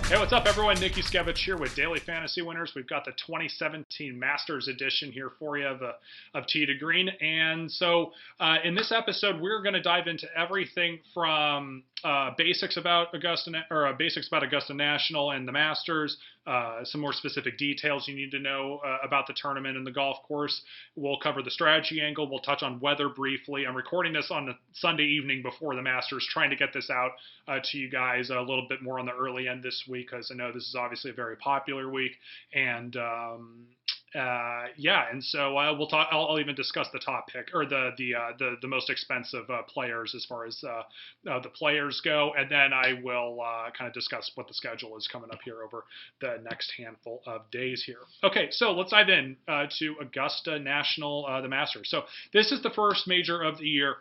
Hey, what's up, everyone? Nick Yuskevich here with Daily Fantasy Winners. We've got the 2017 Masters edition here for you of Tee to Green. And so in this episode, we're going to dive into everything from basics about Augusta National and the Masters, some more specific details you need to know about the tournament and the golf course. We'll cover the strategy angle. We'll touch on weather briefly. I'm recording this on a Sunday evening before the Masters, trying to get this out to you guys a little bit more on the early end this week, because I know this is obviously a very popular week. And and so we'll talk. I'll even discuss the top pick or the most expensive players as far as the players go, and then I will kind of discuss what the schedule is coming up here over the next handful of days here. Okay, so let's dive in to Augusta National, the Masters. So this is the first major of the year.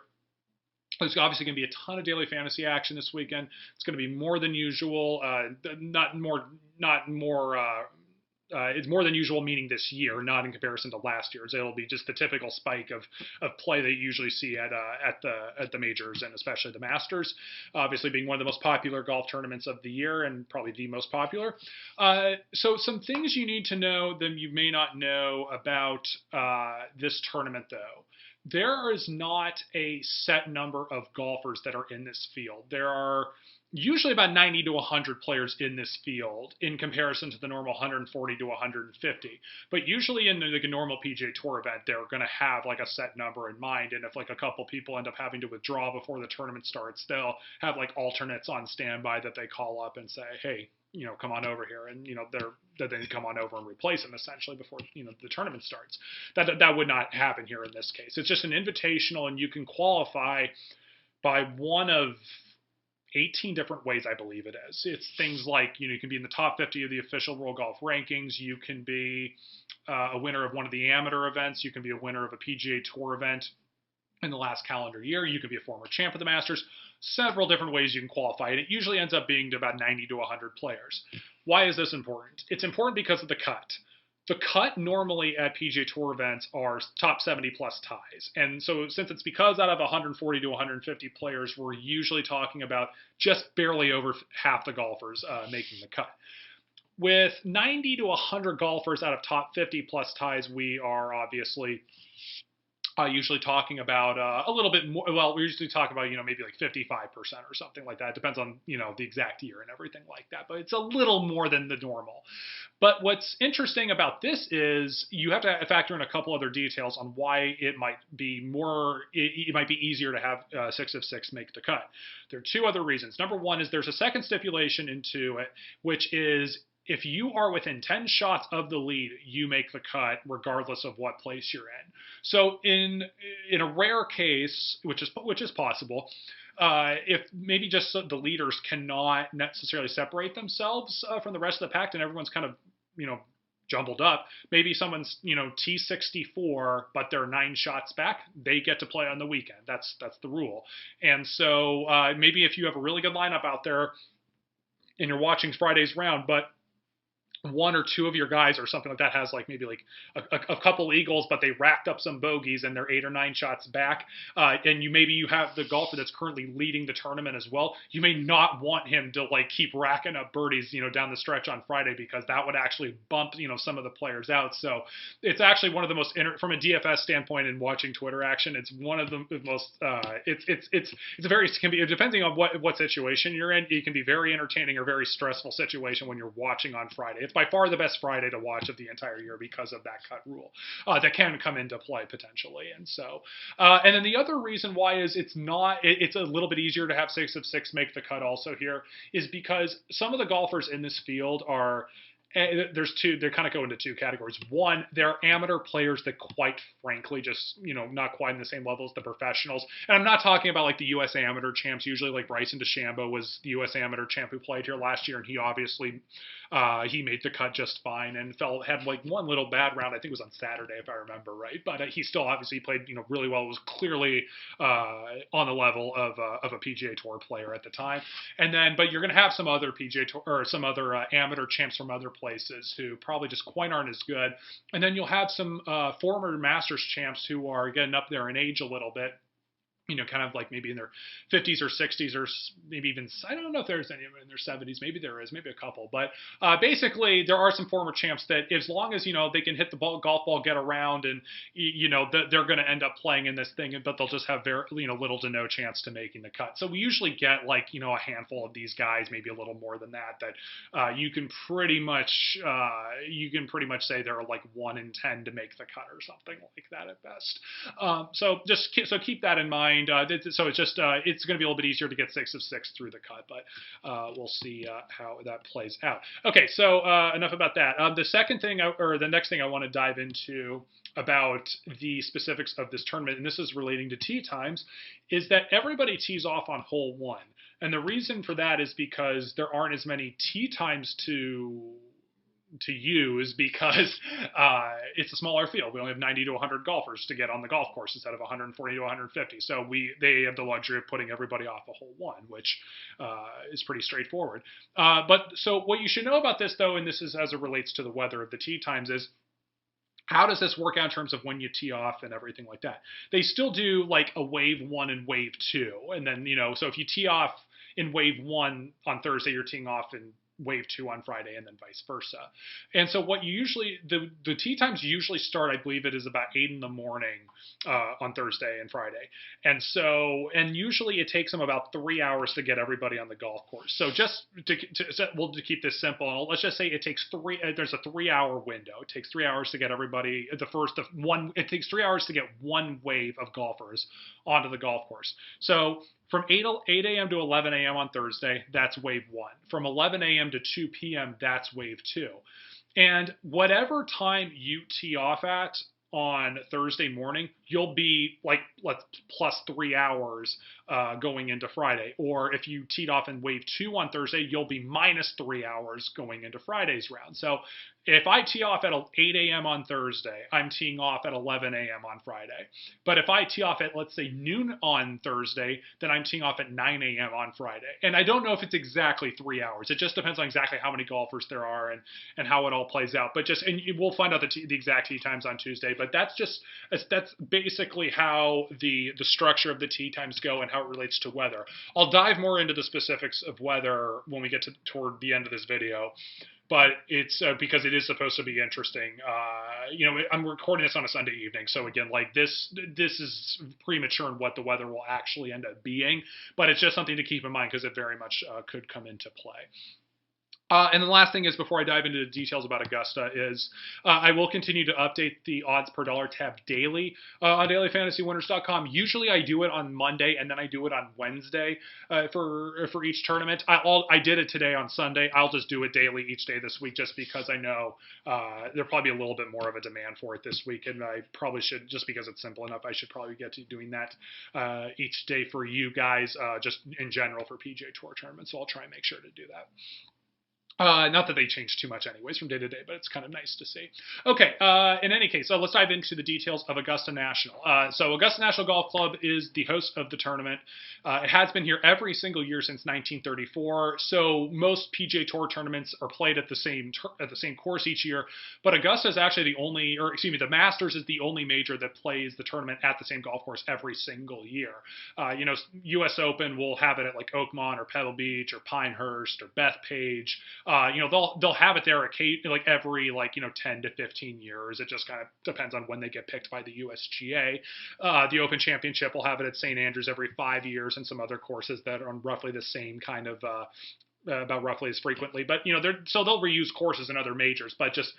There's obviously going to be a ton of daily fantasy action this weekend. It's going to be more than usual, it's more than usual, meaning this year, not in comparison to last year's. It'll be just the typical spike of play that you usually see at the majors, and especially the Masters, obviously being one of the most popular golf tournaments of the year and probably the most popular. So some things you need to know that you may not know about this tournament, though. There is not a set number of golfers that are in this field. There are usually about 90 to 100 players in this field in comparison to the normal 140 to 150. But usually in like a normal PGA Tour event, they're going to have like a set number in mind. And if like a couple people end up having to withdraw before the tournament starts, they'll have like alternates on standby that they call up and say, hey, come on over here, and that they come on over and replace them essentially before the tournament starts. That would not happen here in this case. It's just an invitational, and you can qualify by one of 18 different ways, I believe it is. It's things like you can be in the top 50 of the official World Golf Rankings. You can be a winner of one of the amateur events. You can be a winner of a PGA Tour event in the last calendar year. You could be a former champ of the Masters. Several different ways you can qualify, and it usually ends up being to about 90 to 100 players. Why is this important? It's important because of the cut. The cut normally at PGA Tour events are top 70 plus ties. And so since it's because out of 140 to 150 players, we're usually talking about just barely over half the golfers making the cut. With 90 to 100 golfers out of top 50 plus ties, we are obviously usually talking about a little bit more. Well, we usually talk about, maybe like 55% or something like that. It depends on, the exact year and everything like that. But it's a little more than the normal. But what's interesting about this is you have to factor in a couple other details on why it might be easier to have 6 of 6 make the cut. There are two other reasons. Number one is there's a second stipulation into it, which is if you are within 10 shots of the lead, you make the cut regardless of what place you're in. So in a rare case, which is possible, if maybe just the leaders cannot necessarily separate themselves from the rest of the pack, and everyone's kind of jumbled up. Maybe someone's T64, but they're 9 shots back. They get to play on the weekend. That's the rule. And so maybe if you have a really good lineup out there and you're watching Friday's round, but one or two of your guys or something like that has like maybe like a couple eagles, but they racked up some bogeys and they're 8 or 9 shots back. And you have the golfer that's currently leading the tournament as well. You may not want him to like keep racking up birdies, down the stretch on Friday, because that would actually bump, some of the players out. So it's actually one of the most, from a DFS standpoint and watching Twitter action, it's one of the most, it can be, depending on what situation you're in, it can be very entertaining or very stressful situation when you're watching on Friday. It's by far the best Friday to watch of the entire year because of that cut rule that can come into play potentially. And so, and then the other reason why is it's a little bit easier to have 6 of 6 make the cut also here is because some of the golfers in this field are, they kind of go into two categories. One, they're amateur players that quite frankly just, not quite in the same level as the professionals. And I'm not talking about like the U.S. amateur champs. Usually like Bryson DeChambeau was the U.S. amateur champ who played here last year, and he obviously he made the cut just fine and had like one little bad round. I think it was on Saturday if I remember right, but he still obviously played really well. It was clearly on the level of a PGA Tour player at the time. And then, but you're going to have some other PGA Tour or some other amateur champs from other places who probably just quite aren't as good. And then you'll have some former Masters champs who are getting up there in age a little bit, kind of like maybe in their 50s or 60s, or maybe even, I don't know if there's any in their 70s. Maybe there is, maybe a couple. But basically, there are some former champs that, as long as, they can hit the golf ball, get around, and, they're going to end up playing in this thing, but they'll just have very, little to no chance to making the cut. So we usually get like, a handful of these guys, maybe a little more than that you can pretty much say they're like 1 in 10 to make the cut or something like that at best. So keep that in mind. So it's just it's going to be a little bit easier to get 6 of 6 through the cut, but we'll see how that plays out. Okay, so enough about that. The next thing I want to dive into about the specifics of this tournament, and this is relating to tee times, is that everybody tees off on hole 1, and the reason for that is because there aren't as many tee times to use, because it's a smaller field. We only have 90 to 100 golfers to get on the golf course instead of 140 to 150. So they have the luxury of putting everybody off a hole 1, which is pretty straightforward. But so what you should know about this, though, and this is as it relates to the weather of the tee times, is how does this work out in terms of when you tee off and everything like that? They still do like a wave 1 and wave 2, and then so if you tee off in wave 1 on Thursday, you're teeing off in wave 2 on Friday, and then vice versa. And so what you usually, the tee times usually start, I believe it is about 8 in the morning on Thursday and Friday. And usually it takes them about 3 hours to get everybody on the golf course. So just to keep this simple, let's just say it takes there's a 3 hour window. It takes 3 hours to get everybody, it takes 3 hours to get one wave of golfers onto the golf course. So from 8 a.m. to 11 a.m. on Thursday, that's wave 1. From 11 a.m. to 2 p.m., that's wave 2. And whatever time you tee off at on Thursday morning, you'll be like plus 3 hours going into Friday. Or if you teed off in wave 2 on Thursday, you'll be minus 3 hours going into Friday's round. So if I tee off at 8 a.m. on Thursday, I'm teeing off at 11 a.m. on Friday. But if I tee off at, let's say, noon on Thursday, then I'm teeing off at 9 a.m. on Friday. And I don't know if it's exactly 3 hours. It just depends on exactly how many golfers there are and how it all plays out. But and we'll find out the exact tee times on Tuesday. But that's basically how the structure of the tee times go and how it relates to weather. I'll dive more into the specifics of weather when we get toward the end of this video. But it's because it is supposed to be interesting. I'm recording this on a Sunday evening, so again, like this is premature in what the weather will actually end up being. But it's just something to keep in mind because it very much could come into play. And the last thing is, before I dive into the details about Augusta, is I will continue to update the odds per dollar tab daily on DailyFantasyWinners.com. Usually I do it on Monday, and then I do it on Wednesday for each tournament. I did it today on Sunday. I'll just do it daily each day this week, just because I know there'll probably be a little bit more of a demand for it this week, and I probably should, just because it's simple enough, I should probably get to doing that each day for you guys, just in general for PGA Tour tournaments. So I'll try and make sure to do that. Not that they change too much anyways from day to day, but it's kind of nice to see. Okay, in any case, let's dive into the details of Augusta National. So Augusta National Golf Club is the host of the tournament. It has been here every single year since 1934. So most PGA Tour tournaments are played at the same course each year, but Augusta is actually the Masters is the only major that plays the tournament at the same golf course every single year. U.S. Open will have it at like Oakmont or Pebble Beach or Pinehurst or Bethpage. They'll have it there every 10 to 15 years. It just kind of depends on when they get picked by the USGA. The Open Championship will have it at St. Andrews every 5 years, and some other courses that are on roughly the same kind of about roughly as frequently. But they'll reuse courses in other majors. But just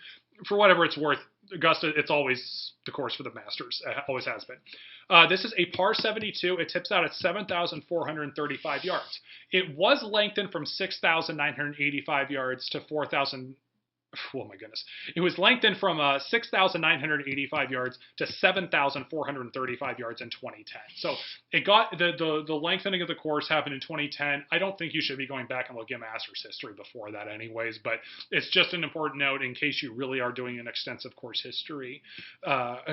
for whatever it's worth, Augusta, it's always the course for the Masters. Always has been. This is a par 72. It tips out at 7,435 yards. It was lengthened from 6,985 yards to 4,000. Oh my goodness. It was lengthened from 6,985 yards to 7,435 yards in 2010. So it got the lengthening of the course happened in 2010. I don't think you should be going back and looking at Masters history before that anyways, but it's just an important note in case you really are doing an extensive course history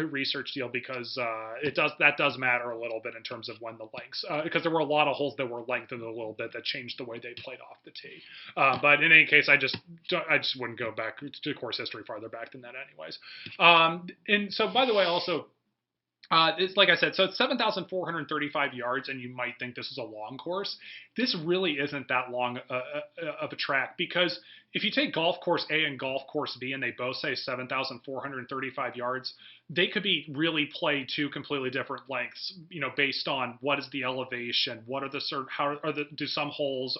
research deal, because that does matter a little bit in terms of when the lengths, because there were a lot of holes that were lengthened a little bit that changed the way they played off the tee. But in any case, I just wouldn't go back to course history farther back than that anyways. And so, by the way, also, It's like I said, so it's 7,435 yards, and you might think this is a long course. This really isn't that long of a track, because if you take golf course A and golf course B, and they both say 7,435 yards, they could be really play two completely different lengths, based on what is the elevation, what are the how are do some holes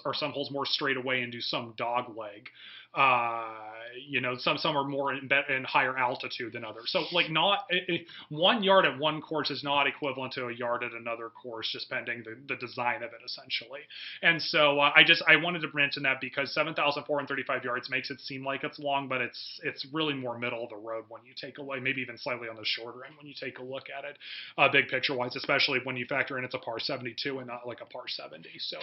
more straight away and do some dog leg. Some are more in higher altitude than others. So like not 1 yard at one course is not equivalent to a yard at another course, just pending the design of it essentially. And so I wanted to mention that because 7,435 yards makes it seem like it's long, but it's really more middle of the road when you take away, maybe even slightly on the shorter end when you take a look at it, big picture wise, especially when you factor in it's a par 72 and not like a par 70. So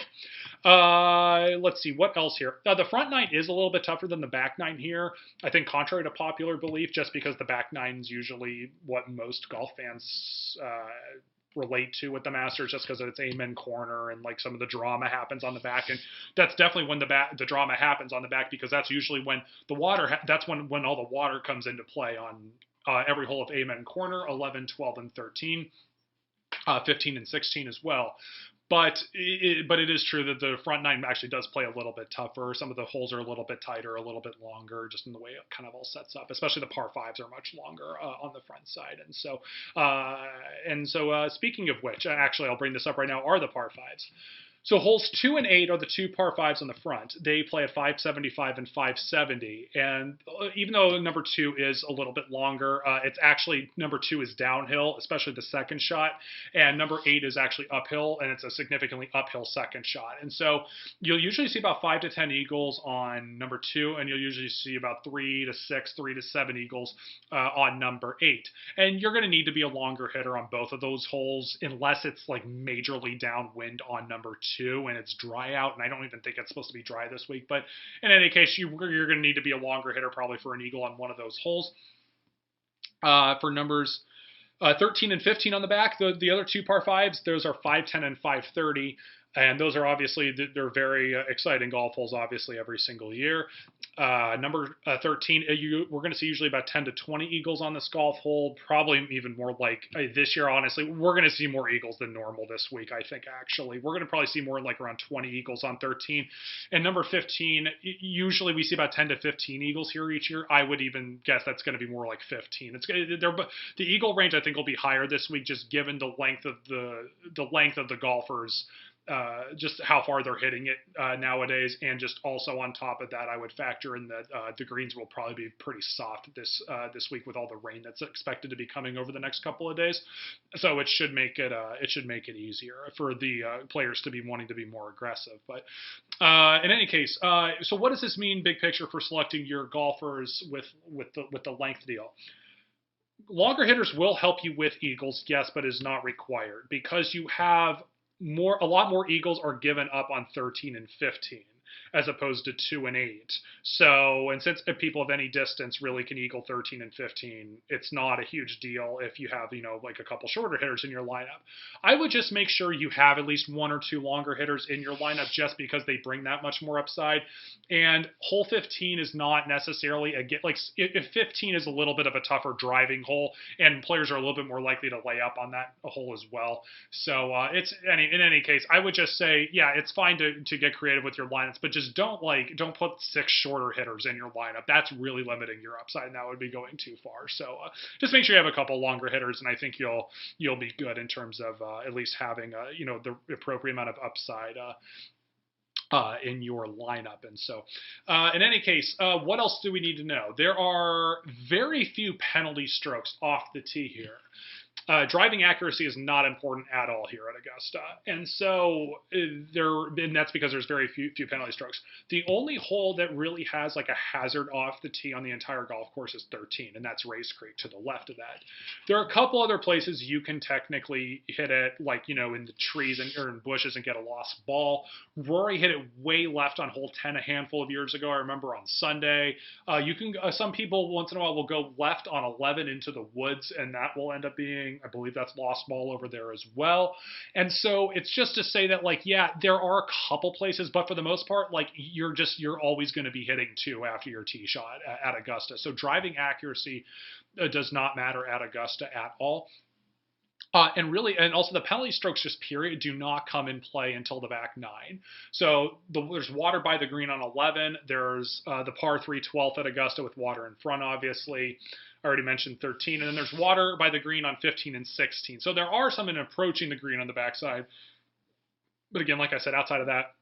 let's see what else here. The front nine is a little bit tougher than the back nine here. I think contrary to popular belief, just because the back nine is usually what most golf fans relate to with the Masters, just because it's amen corner and like some of the drama happens on the back, and that's definitely when the drama happens on the back, because that's usually when the water that's when all the water comes into play on every hole of amen corner, 11, 12, and 13, 15 and 16 as well. But it is true that the front nine actually does play a little bit tougher. Some of the holes are a little bit tighter, a little bit longer, just in the way it kind of all sets up. Especially the par fives are much longer on the front side. And so speaking of which, actually I'll bring this up right now, are the par fives. So holes 2 and 8 are the two par 5s on the front. They play at 575 and 570. And even though number 2 is a little bit longer, it's actually, number 2 is downhill, especially the second shot. And number 8 is actually uphill, and it's a significantly uphill second shot. And so you'll usually see about 5 to 10 eagles on number 2, and you'll usually see about 3 to 6, 3 to 7 eagles on number 8. And you're going to need to be a longer hitter on both of those holes, unless it's like majorly downwind on number 2 and it's dry out, and I don't even think it's supposed to be dry this week, but in any case, you're going to need to be a longer hitter probably for an eagle on one of those holes. For numbers 13 and 15 on the back, the other two par 5s, those are 510 and 530. And those are obviously, they're very exciting golf holes, obviously, every single year. Number 13, we're going to see usually about 10 to 20 eagles on this golf hole, probably even more like this year, honestly. We're going to see more eagles than normal this week, I think, actually. We're going to probably see more like around 20 eagles on 13. And number 15, usually we see about 10 to 15 eagles here each year. I would even guess that's going to be more like 15. The eagle range, I think, will be higher this week, just given the length of the golfers. Just how far they're hitting it nowadays, and just also on top of that, I would factor in that the greens will probably be pretty soft this week with all the rain that's expected to be coming over the next couple of days. So it should make it easier for the players to be wanting to be more aggressive. But in any case, so what does this mean, big picture, for selecting your golfers with the length deal? Longer hitters will help you with eagles, yes, but is not required, because you have a lot more eagles are given up on 13 and 15 as opposed to 2 and 8. So, and since people of any distance really can eagle 13 and 15, it's not a huge deal if you have, like a couple shorter hitters in your lineup. I would just make sure you have at least 1 or 2 longer hitters in your lineup, just because they bring that much more upside. And hole 15 is not necessarily if 15 is a little bit of a tougher driving hole, and players are a little bit more likely to lay up on that hole as well. So in any case, I would just say, yeah, it's fine to get creative with your lineups, but just don't put 6 shorter hitters in your lineup. That's really limiting your upside, and that would be going too far. So just make sure you have a couple longer hitters, and I think you'll be good in terms of at least having the appropriate amount of upside in your lineup. And so in any case, what else do we need to know? There are very few penalty strokes off the tee here. Driving accuracy is not important at all here at Augusta, and so that's because there's very few penalty strokes. The only hole that really has like a hazard off the tee on the entire golf course is 13, and that's Race Creek to the left of that. There are a couple other places you can technically hit it, like in the trees or in bushes and get a lost ball. Rory hit it way left on hole 10 a handful of years ago. I remember on Sunday. You can some people once in a while will go left on 11 into the woods, and that will end up being, I believe that's lost ball over there as well. And so it's just to say that, there are a couple places, but for the most part, you're always going to be hitting 2 after your tee shot at Augusta. So driving accuracy does not matter at Augusta at all. And also the penalty strokes just period do not come in play until the back nine. So there's water by the green on 11. There's the par 3 12th at Augusta with water in front, obviously. I already mentioned 13. And then there's water by the green on 15 and 16. So there are some in approaching the green on the backside. But again, like I said, outside of that,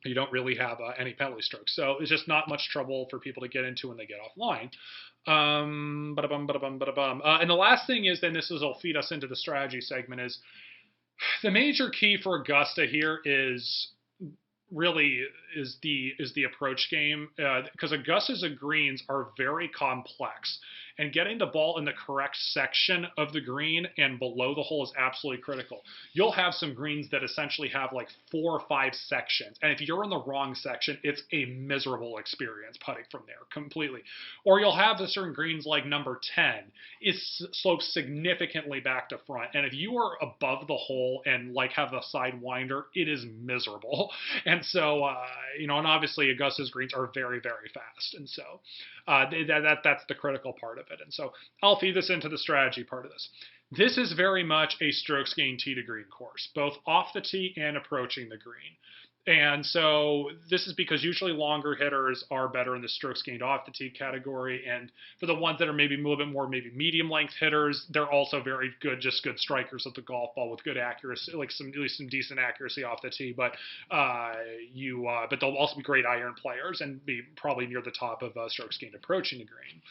you don't really have any penalty strokes. So it's just not much trouble for people to get into when they get offline. And the last thing is, then this will feed us into the strategy segment, is the major key for Augusta here is really the approach game, because Augusta's greens are very complex, and getting the ball in the correct section of the green and below the hole is absolutely critical. You'll have some greens that essentially have like 4 or 5 sections, and if you're in the wrong section, it's a miserable experience putting from there completely. Or you'll have certain greens like number 10, it slopes significantly back to front, and if you are above the hole and like have a sidewinder, it is miserable. And so, and obviously Augusta's greens are very, very fast. And so that's the critical part of it. And so I'll feed this into the strategy part of this. This is very much a strokes gained tee to green course, both off the tee and approaching the green. And so this is because usually longer hitters are better in the strokes gained off the tee category. And for the ones that are maybe a little bit more maybe medium length hitters, they're also very good, just good strikers of the golf ball with good accuracy, like at least some decent accuracy off the tee. But but they'll also be great iron players and be probably near the top of strokes gained approaching the green.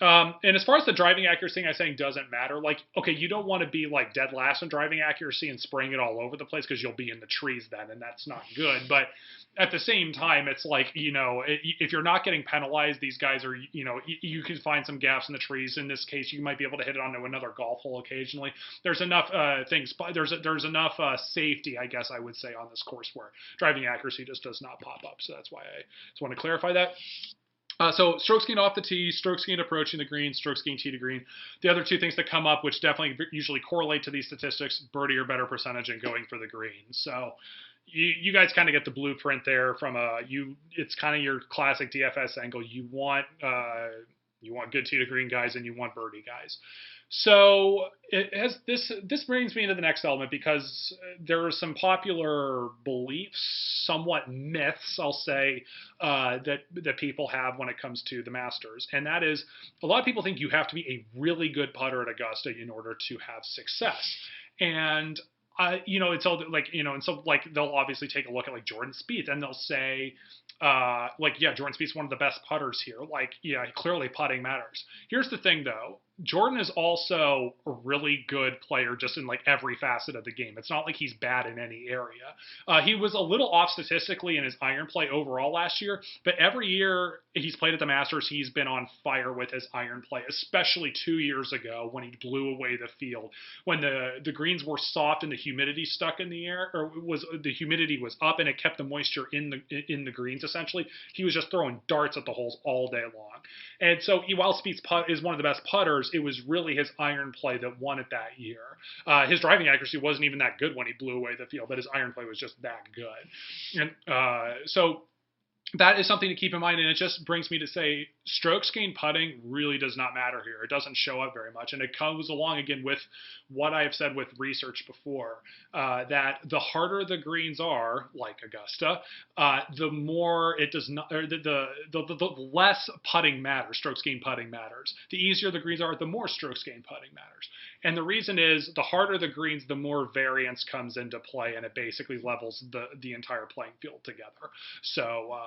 And as far as the driving accuracy, I'm saying doesn't matter. Like, okay, you don't want to be like dead last in driving accuracy and spraying it all over the place, because you'll be in the trees then, and that's not good. But at the same time, it's like, if you're not getting penalized, these guys are, you can find some gaps in the trees. In this case, you might be able to hit it onto another golf hole occasionally. There's enough things, there's enough safety, I guess I would say, on this course where driving accuracy just does not pop up. So that's why I just want to clarify that. So strokes gained off the tee, strokes gained approaching the green, strokes gained tee to green. The other two things that come up, which definitely usually correlate to these statistics, birdie or better percentage and going for the green. So you guys kind of get the blueprint there from it's kind of your classic DFS angle. You want good tee to green guys and you want birdie guys. So this brings me into the next element, because there are some popular beliefs, somewhat myths, I'll say, that people have when it comes to the Masters, and that is a lot of people think you have to be a really good putter at Augusta in order to have success, and it's all like, and so like they'll obviously take a look at like Jordan Spieth and they'll say, Jordan Spieth's one of the best putters here. Like, yeah, clearly putting matters. Here's the thing, though. Jordan is also a really good player just in like every facet of the game. It's not like he's bad in any area. He was a little off statistically in his iron play overall last year, but every year he's played at the Masters, he's been on fire with his iron play, especially 2 years ago when he blew away the field. When the greens were soft and the humidity stuck in the air, or the humidity was up and it kept the moisture in the greens essentially, he was just throwing darts at the holes all day long. And so while Spieth's putt is one of the best putters, it was really his iron play that won it that year. His driving accuracy wasn't even that good when he blew away the field, but his iron play was just that good. And so that is something to keep in mind, and it just brings me to say strokes gained putting really does not matter here. It doesn't show up very much, and it comes along again with what I've said with research before, that the harder the greens are, like Augusta, the more it does not, or the less putting matters. Strokes gained putting matters. The easier the greens are, the more strokes gained putting matters. And the reason is the harder the greens, the more variance comes into play, and it basically levels the entire playing field together. So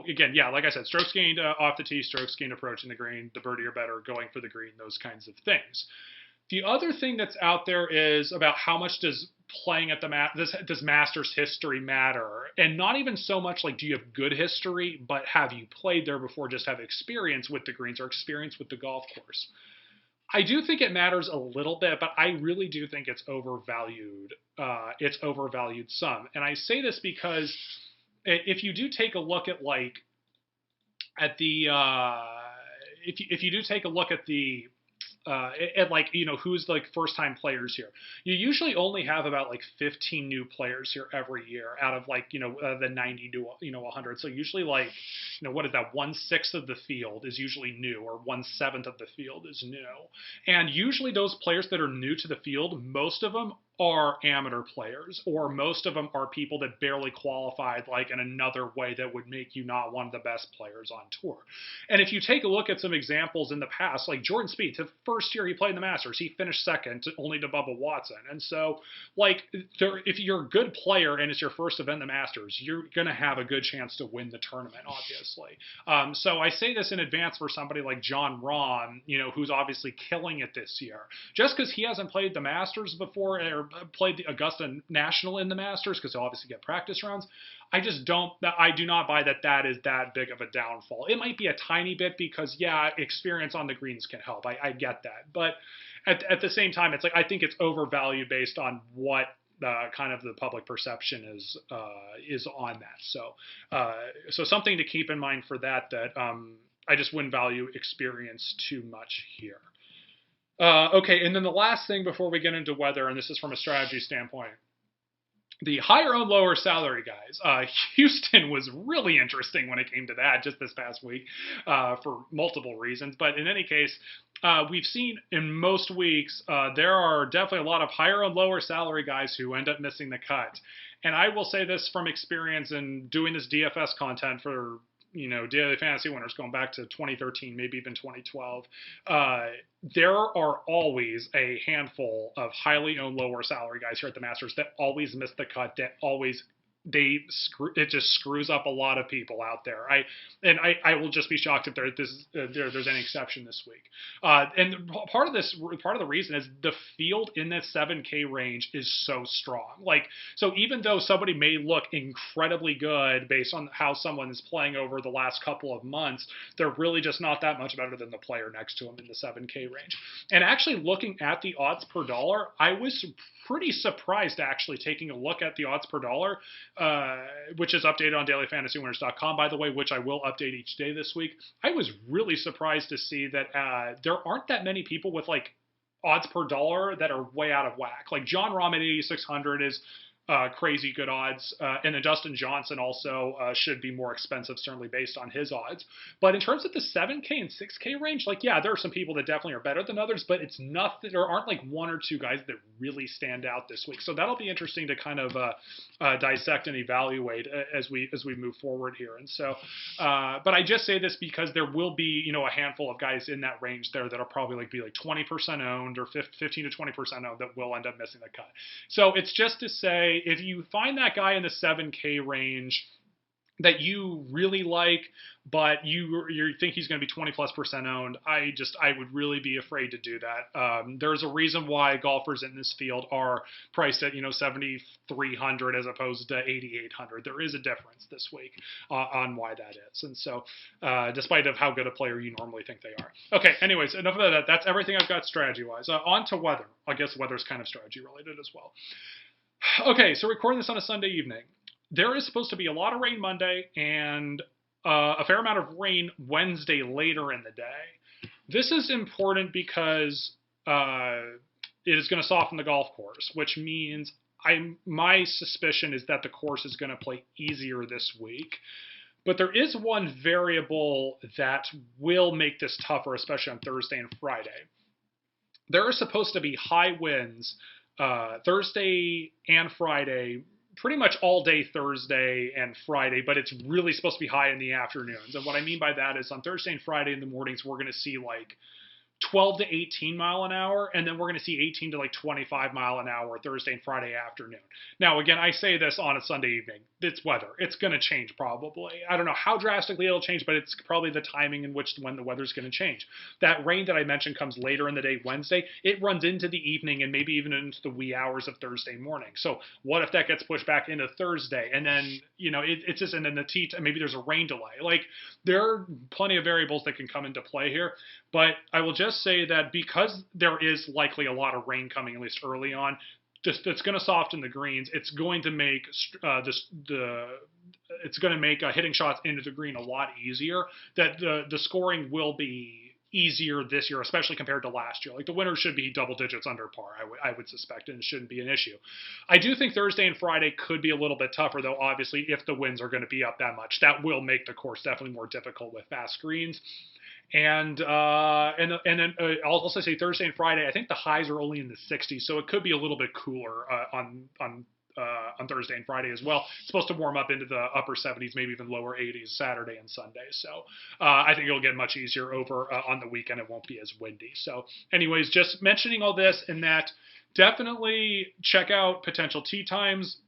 again, yeah, like I said, strokes gained off the tee, strokes gained approaching the green, the birdie or better, going for the green, those kinds of things. The other thing that's out there is about how much does playing at does Masters history matter? And not even so much like do you have good history, but have you played there before, just have experience with the greens or experience with the golf course. I do think it matters a little bit, but I really do think it's overvalued. It's overvalued some. And I say this because if you do take a look at if you do take a look at the and like, who's like first time players here. You usually only have about like 15 new players here every year out of like, the 90 to, 100. So usually like, what is that? 1/6 of the field is usually new, or 1/7 of the field is new. And usually those players that are new to the field, most of them are amateur players, or most of them are people that barely qualified like in another way that would make you not one of the best players on tour. And if you take a look at some examples in the past, like Jordan Spieth, the first year he played in the Masters, he finished second only to Bubba Watson. And so like if you're a good player and it's your first event in the Masters, you're going to have a good chance to win the tournament, obviously. So I say this in advance for somebody like Jon Rahm, who's obviously killing it this year. Just because he hasn't played the Masters before, or played the Augusta National in the Masters, because he'll obviously get practice rounds, I do not buy that is that big of a downfall. It might be a tiny bit because, yeah, experience on the greens can help. I get that. But at the same time, it's like, I think it's overvalued based on what kind of the public perception is on that. So something to keep in mind for that I just wouldn't value experience too much here. Okay, and then the last thing before we get into weather, and this is from a strategy standpoint, the higher owned, lower salary guys. Houston was really interesting when it came to that just this past week for multiple reasons. But in any case, we've seen in most weeks, there are definitely a lot of higher and lower salary guys who end up missing the cut. And I will say this from experience in doing this DFS content for Daily Fantasy Winners going back to 2013, maybe even 2012, there are always a handful of highly owned lower salary guys here at the Masters that always miss the cut, that always it just screws up a lot of people out there. I will just be shocked if there's any exception this week. And part of the reason is the field in that 7K range is so strong. Like, so even though somebody may look incredibly good based on how someone is playing over the last couple of months, they're really just not that much better than the player next to them in the 7K range. And actually looking at the odds per dollar, I was pretty surprised actually taking a look at the odds per dollar, which is updated on DailyFantasyWinners.com, by the way, which I will update each day this week. I was really surprised to see that there aren't that many people with like odds per dollar that are way out of whack. Like Jon Rahm at 8,600 is crazy good odds. And then Dustin Johnson also should be more expensive, certainly based on his odds. But in terms of the 7K and 6K range, like, yeah, there are some people that definitely are better than others, but it's nothing. There aren't like one or two guys that really stand out this week. So that'll be interesting to kind of dissect and evaluate as we move forward here. And so, but I just say this because there will be, a handful of guys in that range there that'll probably be like 20% owned or 15 to 20% owned that will end up missing the cut. So it's just to say, if you find that guy in the 7K range that you really like, but you think he's going to be 20+% owned, I would really be afraid to do that. There's a reason why golfers in this field are priced at 7,300 as opposed to 8,800. There is a difference this week on why that is, and so despite of how good a player you normally think they are. Okay, anyways, enough of that. That's everything I've got strategy wise. On to weather. I guess weather's kind of strategy related as well. Okay, so recording this on a Sunday evening. There is supposed to be a lot of rain Monday and a fair amount of rain Wednesday later in the day. This is important because it is going to soften the golf course, which means my suspicion is that the course is going to play easier this week. But there is one variable that will make this tougher, especially on Thursday and Friday. There are supposed to be high winds Thursday and Friday, pretty much all day Thursday and Friday, but it's really supposed to be high in the afternoons. And what I mean by that is on Thursday and Friday in the mornings, we're going to see like 12 to 18 mile an hour, and then we're going to see 18 to like 25 mile an hour Thursday and Friday afternoon. Now, again, I say this on a Sunday evening. It's weather. It's going to change probably. I don't know how drastically it'll change, but it's probably the timing in which when the weather's going to change. That rain that I mentioned comes later in the day Wednesday. It runs into the evening and maybe even into the wee hours of Thursday morning. So what if that gets pushed back into Thursday, and then it's just, and then maybe there's a rain delay. Like, there are plenty of variables that can come into play here. But I will just say that because there is likely a lot of rain coming, at least early on, it's going to soften the greens. It's going to make hitting shots into the green a lot easier. That the scoring will be easier this year, especially compared to last year. Like the winners should be double digits under par, I would suspect, and it shouldn't be an issue. I do think Thursday and Friday could be a little bit tougher, though. Obviously, if the winds are going to be up that much, that will make the course definitely more difficult with fast greens. And then I'll also say Thursday and Friday, I think the highs are only in the 60s, so it could be a little bit cooler on Thursday and Friday as well. It's supposed to warm up into the upper 70s, maybe even lower 80s Saturday and Sunday. So I think it'll get much easier over on the weekend. It won't be as windy. So anyways, just mentioning all this and that, definitely check out potential tee times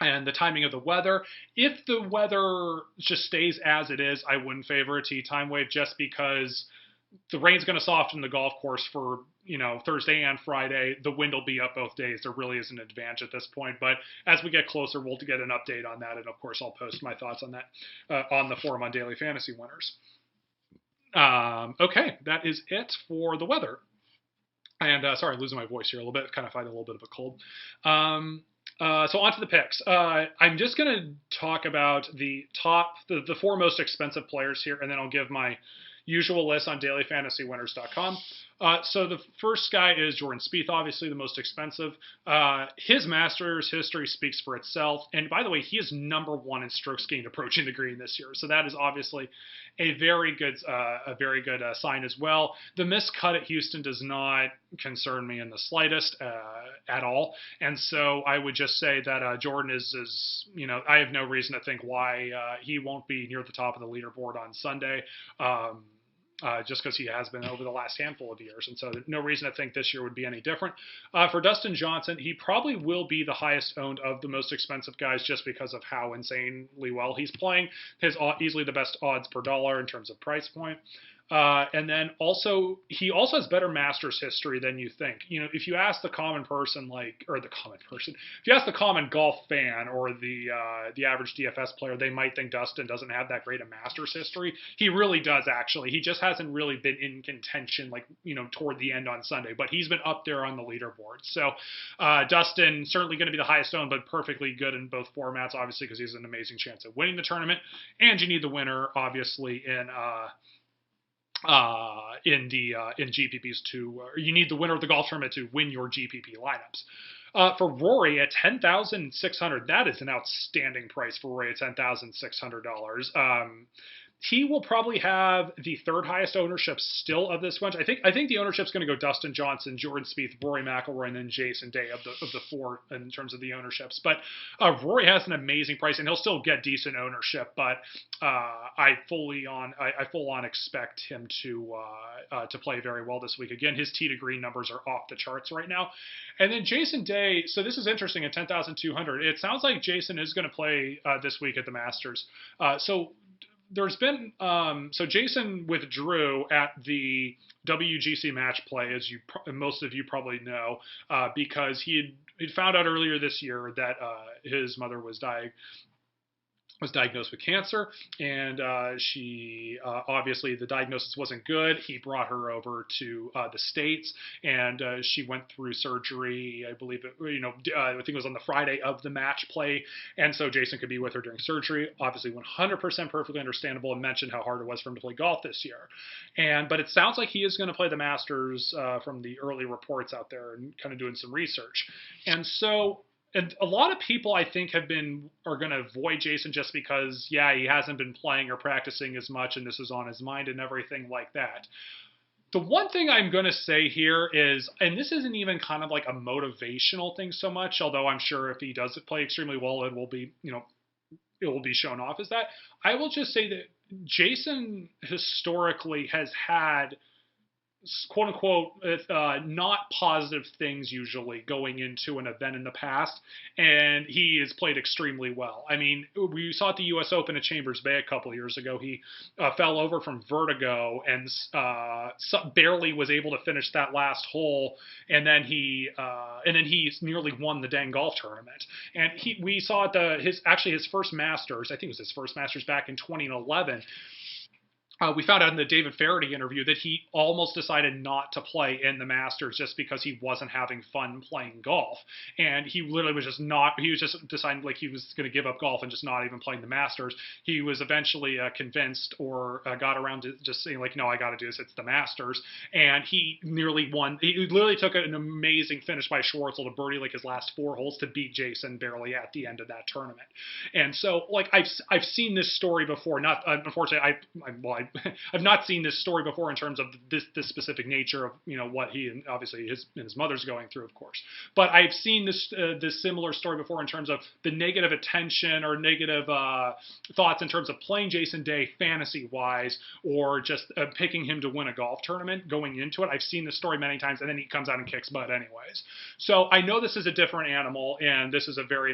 and the timing of the weather. If the weather just stays as it is, I wouldn't favor a tee time wave just because the rain's going to soften the golf course for, Thursday and Friday. The wind will be up both days. There really is an advantage at this point. But as we get closer, we'll get an update on that. And, of course, I'll post my thoughts on that on the forum on Daily Fantasy Winners. Okay, that is it for the weather. And, sorry, I'm losing my voice here a little bit. Kind of fighting a little bit of a cold. So on to the picks. I'm just going to talk about the four most expensive players here, and then I'll give my usual list on DailyFantasyWinners.com. So the first guy is Jordan Spieth, obviously the most expensive. His Masters history speaks for itself. And by the way, he is number one in strokes gained approaching the green this year. So that is obviously a very good sign as well. The missed cut at Houston does not concern me in the slightest at all. And so I would just say that Jordan is I have no reason to think why he won't be near the top of the leaderboard on Sunday. Just because he has been over the last handful of years. And so no reason to think this year would be any different. For Dustin Johnson, he probably will be the highest owned of the most expensive guys just because of how insanely well he's playing. His easily the best odds per dollar in terms of price point. And then he also has better Masters history than you think. If you ask the common person, if you ask the common golf fan or the average DFS player, they might think Dustin doesn't have that great a Masters history. He really does, actually. He just hasn't really been in contention, toward the end on Sunday, but he's been up there on the leaderboard. So Dustin certainly going to be the highest owned, but perfectly good in both formats, obviously, because he has an amazing chance of winning the tournament. And you need the winner, obviously, in GPPs you need the winner of the golf tournament to win your GPP lineups. For Rory at $10,600, that is an outstanding price for Rory at $10,600. He will probably have the third highest ownership still of this bunch. I think the ownership's going to go Dustin Johnson, Jordan Spieth, Rory McIlroy, and then Jason Day of the four in terms of the ownerships. But Rory has an amazing price, and he'll still get decent ownership. But I full on expect him to play very well this week. Again, his tee to green numbers are off the charts right now. And then Jason Day. So this is interesting at 10,200. It sounds like Jason is going to play this week at the Masters. There's been so Jason withdrew at the WGC match play, as most of you probably know, because he'd found out earlier this year that his mother was diagnosed with cancer, and she obviously the diagnosis wasn't good. He brought her over to the States, and she went through surgery. I believe I think it was on the Friday of the match play, and so Jason could be with her during surgery. Obviously, 100% perfectly understandable, and mentioned how hard it was for him to play golf this year. But it sounds like he is going to play the Masters from the early reports out there, and kind of doing some research, and so. And a lot of people, I think, are going to avoid Jason just because, he hasn't been playing or practicing as much, and this is on his mind and everything like that. The one thing I'm going to say here is, and this isn't even kind of like a motivational thing so much, although I'm sure if he does play extremely well, it will be, it will be shown off as that. I will just say that Jason historically has had quote unquote not positive things usually going into an event in the past, and he has played extremely well. I mean, we saw at the US Open at Chambers Bay a couple of years ago, he fell over from vertigo and barely was able to finish that last hole, and then he nearly won the dang golf tournament. And we saw at his first Masters, I think it was his first Masters back in 2011. we found out in the David Faraday interview that he almost decided not to play in the Masters just because he wasn't having fun playing golf. And he literally was just not, he was just deciding like he was going to give up golf and just not even playing the Masters. He was eventually convinced or got around to just saying like, no, I got to do this. It's the Masters. And he nearly won. He literally took an amazing finish by Schwartzel to birdie like his last 4 holes to beat Jason barely at the end of that tournament. And so like I've seen this story before. Not unfortunately, I've not seen this story before in terms of this specific nature of what he and obviously his mother's going through, of course. But I've seen this similar story before in terms of the negative attention or negative thoughts in terms of playing Jason Day fantasy wise or just picking him to win a golf tournament going into it. I've seen this story many times, and then he comes out and kicks butt anyways. So I know this is a different animal, and this is a very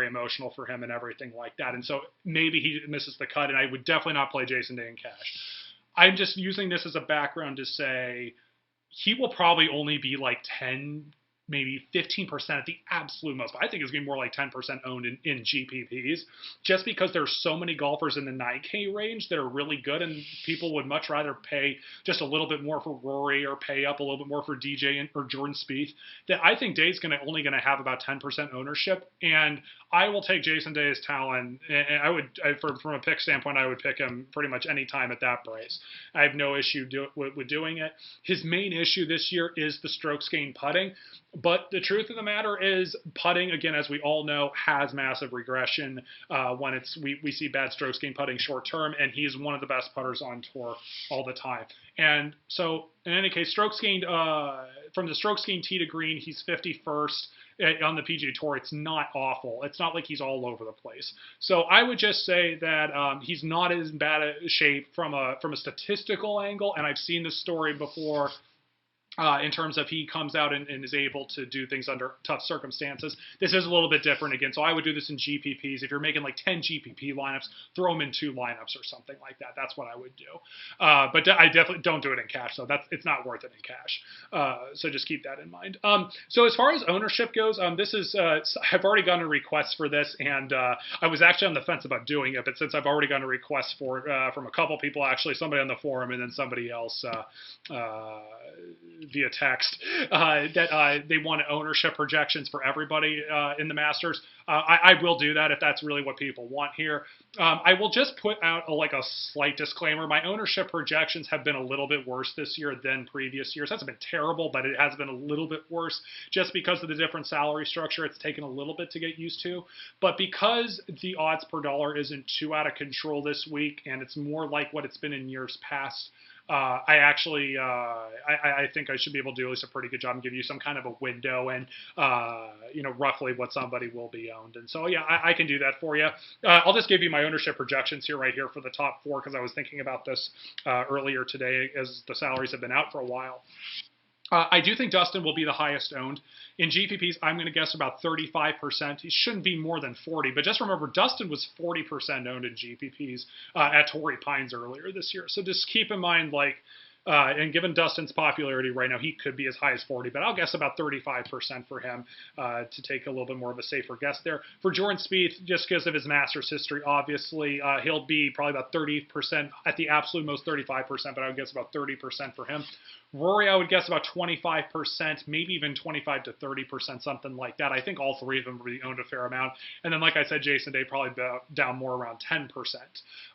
emotional for him and everything like that. And so maybe he misses the cut, and I would definitely not play Jason Day in cash. I'm just using this as a background to say he will probably only be like 10, maybe 15% at the absolute most. But I think it's going to be more like 10% owned in GPPs just because there's so many golfers in the 9K range that are really good, and people would much rather pay just a little bit more for Rory or pay up a little bit more for DJ or Jordan Spieth, that I think Day's only going to have about 10% ownership. And I will take Jason Day's talent, and from a pick standpoint, I would pick him pretty much any time at that price. I have no issue with doing it. His main issue this year is the strokes gained putting, but the truth of the matter is putting, again, as we all know, has massive regression when we see bad strokes gained putting short term, and he's one of the best putters on tour all the time. And so, in any case, strokes gained from the strokes gained tee to green, he's 51st. On the PGA Tour, it's not awful. It's not like he's all over the place. So I would just say that he's not as bad a shape from a statistical angle, and I've seen this story before. In terms of he comes out and is able to do things under tough circumstances. This is a little bit different again, so I would do this in GPPs. If you're making like 10 GPP lineups, throw them in 2 lineups or something like that. That's what I would do. But I definitely don't do it in cash, so it's not worth it in cash. So just keep that in mind. So as far as ownership goes, this is I've already gotten a request for this, and I was actually on the fence about doing it, but since I've already gotten a request for it from a couple people, actually somebody on the forum and then somebody else via text that they want ownership projections for everybody in the Masters. I will do that if that's really what people want here. I will just put out a slight disclaimer. My ownership projections have been a little bit worse this year than previous years. That's been terrible, but it has been a little bit worse just because of the different salary structure. It's taken a little bit to get used to. But because the odds per dollar isn't too out of control this week, and it's more like what it's been in years past, I think I should be able to do at least a pretty good job and give you some kind of a window and, roughly what somebody will be owned. And so, yeah, I can do that for you. I'll just give you my ownership projections here right here for the top 4 because I was thinking about this earlier today as the salaries have been out for a while. I do think Dustin will be the highest owned. In GPPs, I'm going to guess about 35%. He shouldn't be more than 40, but just remember, Dustin was 40% owned in GPPs at Torrey Pines earlier this year. So just keep in mind, and given Dustin's popularity right now, he could be as high as 40, but I'll guess about 35% for him to take a little bit more of a safer guess there. For Jordan Spieth, just because of his Masters history, obviously, he'll be probably about 30%, at the absolute most 35%, but I would guess about 30% for him. Rory, I would guess about 25%, maybe even 25 to 30%, something like that. I think all 3 of them will be owned a fair amount. And then, like I said, Jason Day probably down more around 10%.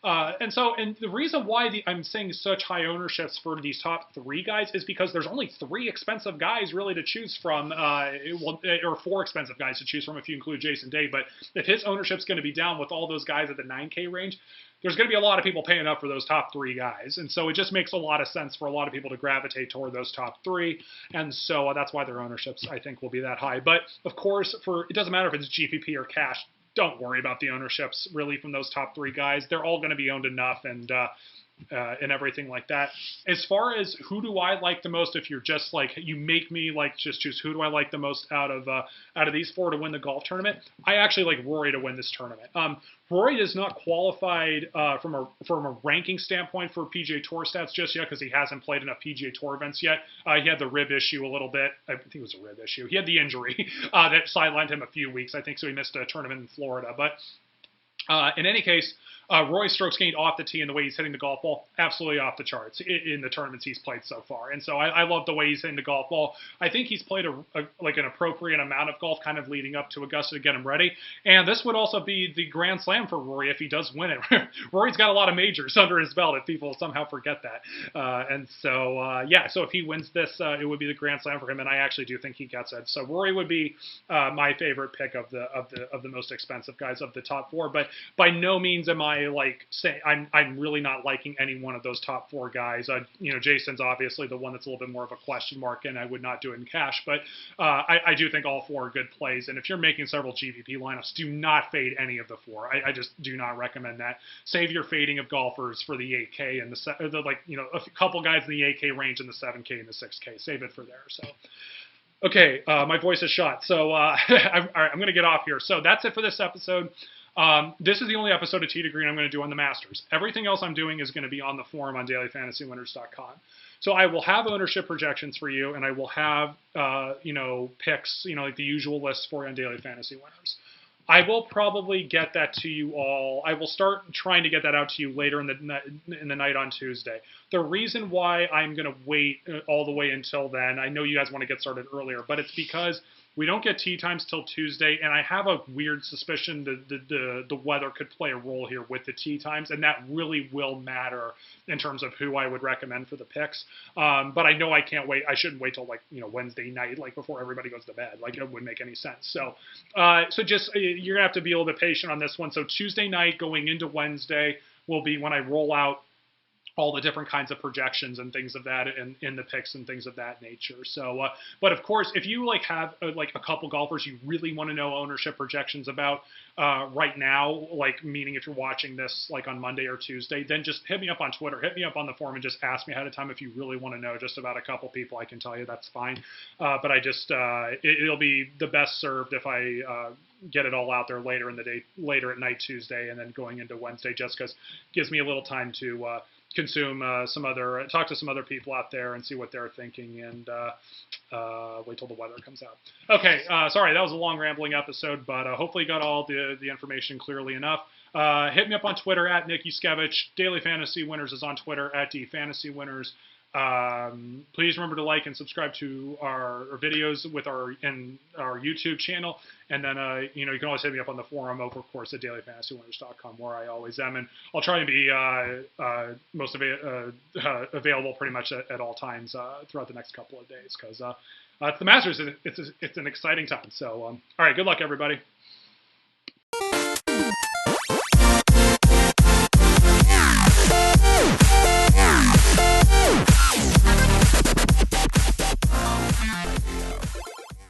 And the reason why I'm saying such high ownerships for these top 3 guys is because there's only 3 expensive guys really to choose from, or 4 expensive guys to choose from if you include Jason Day. But if his ownership's going to be down with all those guys at the 9K range, there's going to be a lot of people paying up for those top 3 guys. And so it just makes a lot of sense for a lot of people to gravitate toward those top 3. And so that's why their ownerships, I think, will be that high. But, of course, it doesn't matter if it's GPP or cash. Don't worry about the ownerships, really, from those top 3 guys. They're all going to be owned enough and everything like that. As far as who do I like the most, if you're just you make me just choose who do I like the most out of these 4 to win the golf tournament, I actually like Rory to win this tournament. Rory is not qualified from a ranking standpoint for PGA Tour stats just yet because he hasn't played enough PGA Tour events yet. He had the rib issue a little bit. I think it was a rib issue. He had the injury that sidelined him a few weeks, I think, so he missed a tournament in Florida. But in any case, Roy's strokes gained off the tee and the way he's hitting the golf ball, absolutely off the charts in the tournaments he's played so far. And so I love the way he's hitting the golf ball. I think he's played like an appropriate amount of golf kind of leading up to Augusta to get him ready. And this would also be the Grand Slam for Rory if he does win it. Rory's got a lot of majors under his belt if people somehow forget that. And so, yeah, so if he wins this, it would be the Grand Slam for him. And I actually do think he gets it. So Rory would be my favorite pick of the most expensive guys of the top four. But by no means am I like saying I'm really not liking any one of those top four guys. Jason's obviously the one that's a little bit more of a question mark, and I would not do it in cash. But I do think all four are good plays. And if you're making several GPP lineups, do not fade any of the four. I just do not recommend that. Save your fading of golfers for the 8K and a couple guys in the 8K range and the 7K and the 6K. Save it for there. So. Okay, my voice is shot, so I'm going to get off here. So that's it for this episode. This is the only episode of Tee to Green I'm going to do on the Masters. Everything else I'm doing is going to be on the forum on DailyFantasyWinners.com. So I will have ownership projections for you, and I will have picks, like the usual list for you on Daily Fantasy Winners. I will probably get that to you all. I will start trying to get that out to you later in the night on Tuesday. The reason why I'm going to wait all the way until then, I know you guys want to get started earlier, but it's because we don't get tee times till Tuesday, and I have a weird suspicion that the weather could play a role here with the tee times, and that really will matter in terms of who I would recommend for the picks. But I know I can't wait. I shouldn't wait till Wednesday night, before everybody goes to bed. It wouldn't make any sense. So just you're gonna have to be a little bit patient on this one. So Tuesday night going into Wednesday will be when I roll out all the different kinds of projections and things of that in the picks and things of that nature. So, but of course, if you have a couple golfers you really want to know ownership projections about right now, meaning if you're watching this on Monday or Tuesday, then just hit me up on Twitter, hit me up on the forum, and just ask me ahead of time if you really want to know just about a couple people. I can tell you that's fine. But I just it'll be the best served if I get it all out there later in the day, later at night Tuesday, and then going into Wednesday, just because it gives me a little time to consume talk to some other people out there and see what they're thinking, and wait till the weather comes out. Okay, sorry, that was a long rambling episode, but hopefully you got all the information clearly enough. Hit me up on Twitter at Nicky Skevich. Daily Fantasy Winners is on Twitter at DFSnerd. Please remember to like and subscribe to our videos with our YouTube channel, and then you can always hit me up on the forum over, of course, at DailyFantasyWinners.com, where I always am, and I'll try to be available pretty much at all times throughout the next couple of days, because it's the Masters. It's an exciting time. So all right, good luck, everybody.